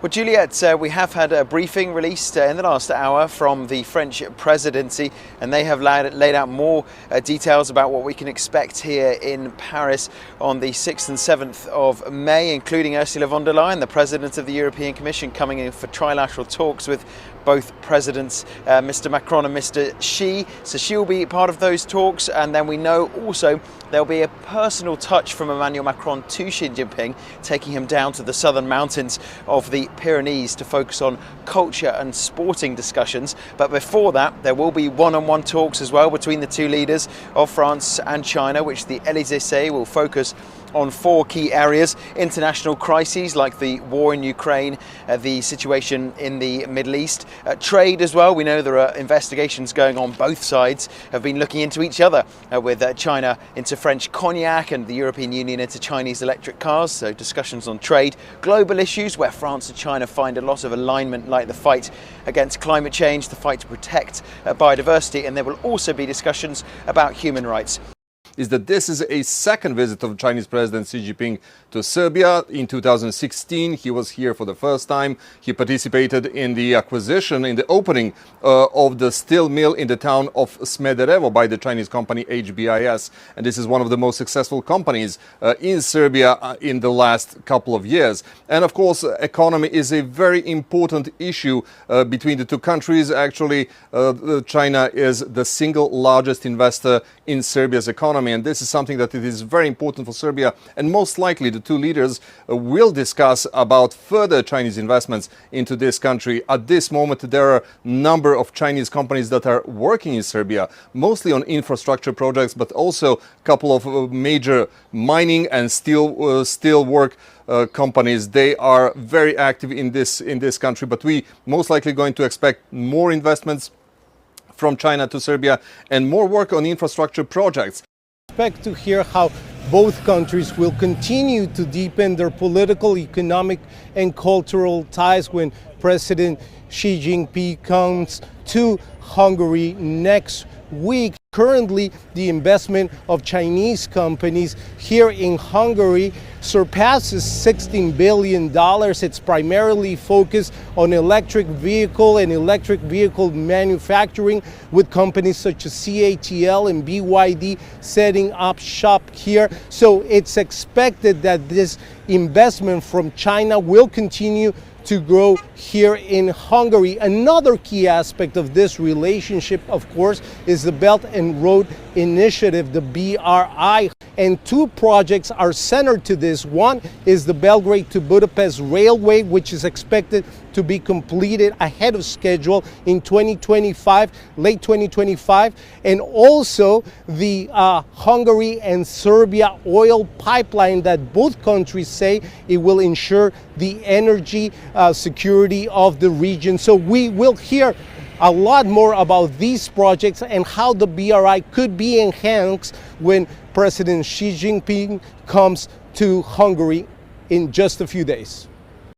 Well, Juliet, we have had a briefing released in the last hour from the French presidency, and they have laid out more details about what we can expect here in Paris on the 6th and 7th of May, including Ursula von der Leyen, the President of the European Commission, coming in for trilateral talks with both presidents, Mr. Macron and Mr. Xi. So she will be part of those talks, and then we know also there'll be a personal touch from Emmanuel Macron to Xi Jinping, taking him down to the southern mountains of the Pyrenees to focus on culture and sporting discussions. But before that, there will be one-on-one talks as well between the two leaders of France and China, which the Élysée will focus on four key areas: international crises like the war in Ukraine, the situation in the Middle East, trade as well. We know there are investigations going on. Both sides have been looking into each other, with China into French cognac and the European Union into Chinese electric cars. So discussions on trade, global issues where France and China find a lot of alignment, like the fight against climate change, the fight to protect biodiversity, and there will also be discussions about human rights. Is that this is a second visit of Chinese President Xi Jinping to Serbia. In 2016, he was here for the first time. He participated in the acquisition, in the opening of the steel mill in the town of Smederevo by the Chinese company HBIS. And this is one of the most successful companies in Serbia in the last couple of years. And of course, economy is a very important issue between the two countries. Actually, China is the single largest investor in Serbia's economy. And this is something that it is very important for Serbia, and most likely the two leaders will discuss about further Chinese investments into this country. At this moment, there are a number of Chinese companies that are working in Serbia, mostly on infrastructure projects, but also a couple of major mining and steel work companies. They are very active in this country, but we most likely going to expect more investments from China to Serbia and more work on infrastructure projects. Expect to hear how both countries will continue to deepen their political, economic, and cultural ties when President Xi Jinping comes to Hungary next week. Currently, the investment of Chinese companies here in Hungary surpasses $16 billion. It's primarily focused on electric vehicle and electric vehicle manufacturing, with companies such as CATL and BYD setting up shop here. So it's expected that this investment from China will continue to grow here in Hungary. Another key aspect of this relationship, of course, is the Belt and Road Initiative, the BRI. And two projects are centered to this. One is the Belgrade to Budapest Railway, which is expected to be completed ahead of schedule in 2025, late 2025. And also the Hungary and Serbia oil pipeline that both countries say it will ensure the energy security of the region. So we will hear a lot more about these projects and how the BRI could be enhanced when President Xi Jinping comes to Hungary in just a few days.